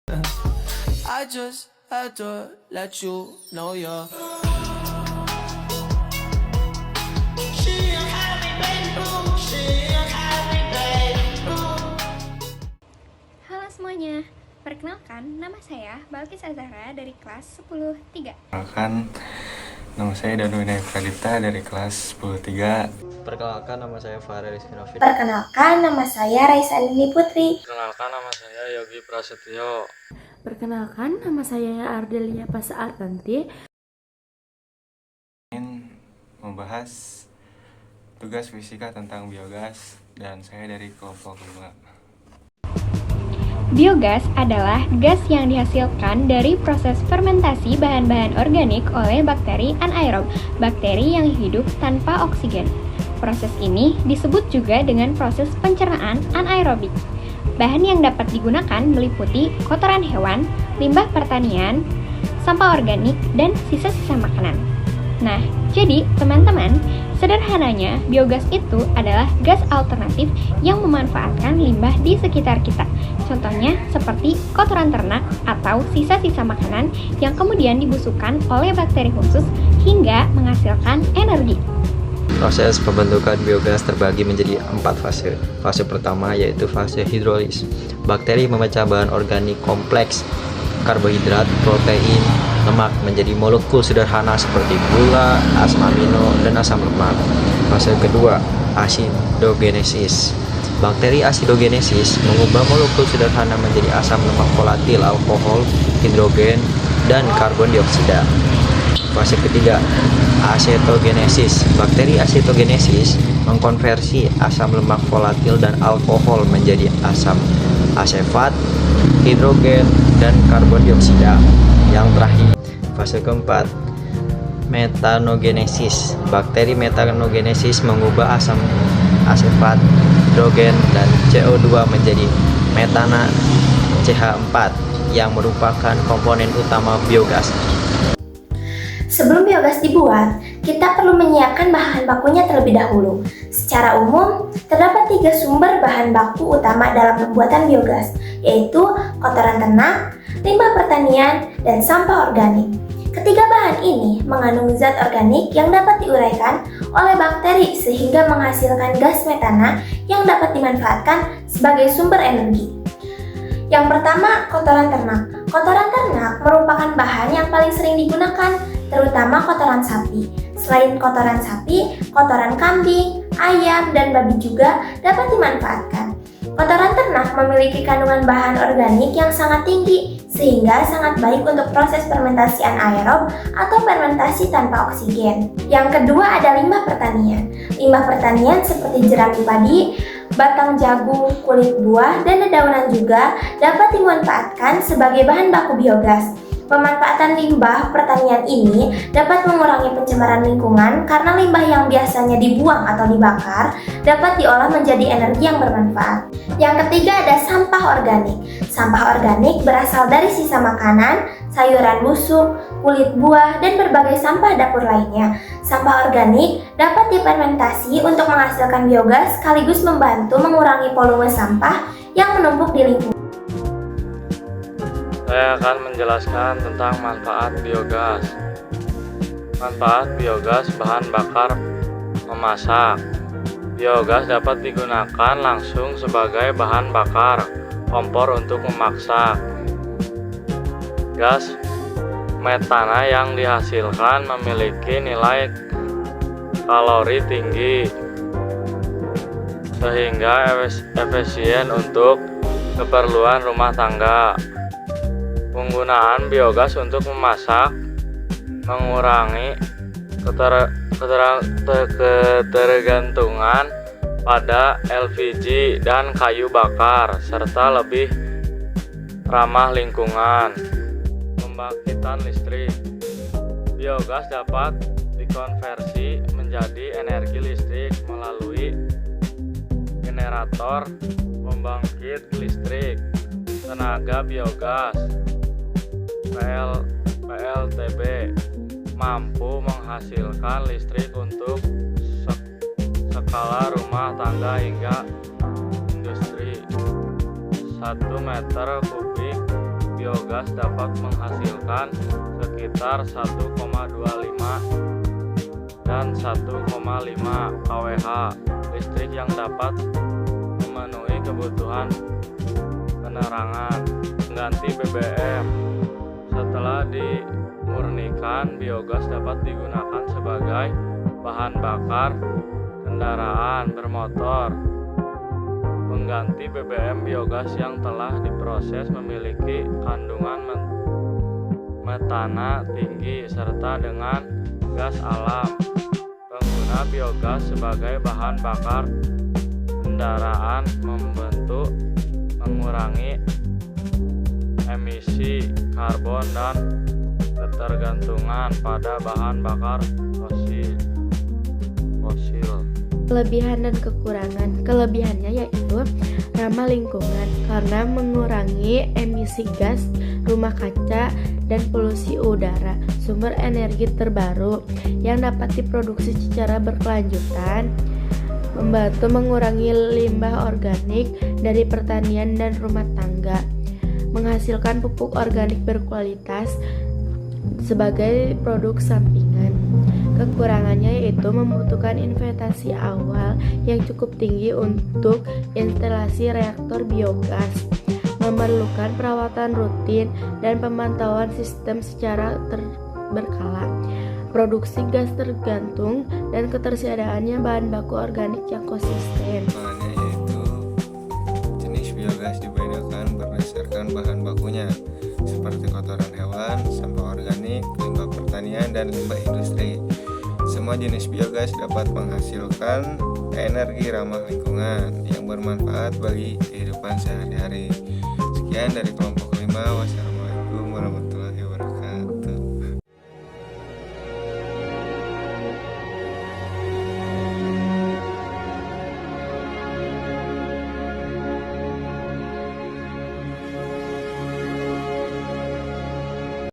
I just had to let you know you're. Halo semuanya, perkenalkan nama saya Balkis Azahra dari kelas 10-3. Perkenalkan, nama saya Danwina Pradipta dari kelas 10-3. Perkenalkan, nama saya Farel Rizky. Perkenalkan, nama saya Raisa Lili Putri. Perkenalkan, nama saya Yogi Prasetyo. Perkenalkan, nama saya Ardelia Pasa Artanti. Ingin membahas tugas fisika tentang biogas dan saya dari kelompok 5. Biogas adalah gas yang dihasilkan dari proses fermentasi bahan-bahan organik oleh bakteri anaerob, bakteri yang hidup tanpa oksigen. Proses ini disebut juga dengan proses pencernaan anaerobik. Bahan yang dapat digunakan meliputi kotoran hewan, limbah pertanian, sampah organik, dan sisa-sisa makanan. Nah, jadi teman-teman, sederhananya biogas itu adalah gas alternatif yang memanfaatkan limbah di sekitar kita. Contohnya seperti kotoran ternak atau sisa-sisa makanan yang kemudian dibusukkan oleh bakteri khusus hingga menghasilkan energi. Proses pembentukan biogas terbagi menjadi 4 fase. Fase pertama yaitu fase hidrolis. Bakteri memecah bahan organik kompleks, karbohidrat, protein, lemak menjadi molekul sederhana seperti gula, asam amino, dan asam lemak. Fase kedua, asidogenesis. Bakteri asidogenesis mengubah molekul sederhana menjadi asam lemak volatil, alkohol, hidrogen, dan karbon dioksida. Fase ketiga, asetogenesis. Bakteri asetogenesis mengkonversi asam lemak volatil dan alkohol menjadi asam asefat, hidrogen, dan karbon dioksida. Yang terakhir, fase keempat, metanogenesis. Bakteri metanogenesis mengubah asam asefat, hidrogen, dan CO2 menjadi metana CH4 yang merupakan komponen utama biogas. Sebelum biogas dibuat, kita perlu menyiapkan bahan bakunya terlebih dahulu. Secara umum, terdapat 3 sumber bahan baku utama dalam pembuatan biogas, yaitu kotoran ternak, limbah pertanian, dan sampah organik. Ketiga bahan ini mengandung zat organik yang dapat diuraikan oleh bakteri sehingga menghasilkan gas metana yang dapat dimanfaatkan sebagai sumber energi. Yang pertama, kotoran ternak. Kotoran ternak merupakan bahan yang paling sering digunakan, terutama kotoran sapi. Selain kotoran sapi, kotoran kambing, ayam, dan babi juga dapat dimanfaatkan. Kotoran ternak memiliki kandungan bahan organik yang sangat tinggi, sehingga sangat baik untuk proses fermentasi anaerob atau fermentasi tanpa oksigen. Yang kedua ada limbah pertanian. Limbah pertanian seperti jerami padi, batang jagung, kulit buah, dan dedaunan juga dapat dimanfaatkan sebagai bahan baku biogas. Pemanfaatan limbah pertanian ini dapat mengurangi pencemaran lingkungan karena limbah yang biasanya dibuang atau dibakar dapat diolah menjadi energi yang bermanfaat. Yang ketiga ada sampah organik. Sampah organik berasal dari sisa makanan, sayuran busuk, kulit buah, dan berbagai sampah dapur lainnya. Sampah organik dapat difermentasi untuk menghasilkan biogas sekaligus membantu mengurangi volume sampah yang menumpuk di lingkungan. Saya akan menjelaskan tentang manfaat biogas. Manfaat biogas bahan bakar memasak. Biogas dapat digunakan langsung sebagai bahan bakar kompor untuk memasak. Gas metana yang dihasilkan memiliki nilai kalori tinggi sehingga efisien untuk keperluan rumah tangga. Penggunaan biogas untuk memasak mengurangi ketergantungan pada LPG dan kayu bakar serta lebih ramah lingkungan. Pembangkitan listrik. Biogas dapat dikonversi menjadi energi listrik melalui generator pembangkit listrik tenaga biogas PLTB mampu menghasilkan listrik untuk skala rumah tangga hingga industri. 1 meter kubik biogas dapat menghasilkan sekitar 1,25 dan 1,5 kWh listrik yang dapat memenuhi kebutuhan penerangan, mengganti BBM. Setelah dimurnikan, biogas dapat digunakan sebagai bahan bakar kendaraan bermotor. Mengganti BBM, biogas yang telah diproses memiliki kandungan metana tinggi serta dengan gas alam. Pengguna biogas sebagai bahan bakar kendaraan mengurangi emisi karbon dan ketergantungan pada bahan bakar fosil. Kelebihan dan kekurangan. Kelebihannya yaitu ramah lingkungan karena mengurangi emisi gas rumah kaca dan polusi udara. Sumber energi terbaru yang dapat diproduksi secara berkelanjutan, membantu mengurangi limbah organik dari pertanian dan rumah tangga, menghasilkan pupuk organik berkualitas sebagai produk sampingan. Kekurangannya yaitu membutuhkan investasi awal yang cukup tinggi untuk instalasi reaktor biogas, memerlukan perawatan rutin dan pemantauan sistem secara berkala. Produksi gas tergantung dan ketersediaannya bahan baku organik yang konsisten. Bahannya yaitu jenis biogas dibedakan berdasarkan bahan bakunya, seperti kotoran hewan, sampah organik, limbah pertanian, dan limbah industri. Semua jenis biogas dapat menghasilkan energi ramah lingkungan yang bermanfaat bagi kehidupan sehari-hari. Sekian dari kelompok 5. Wassalamualaikum.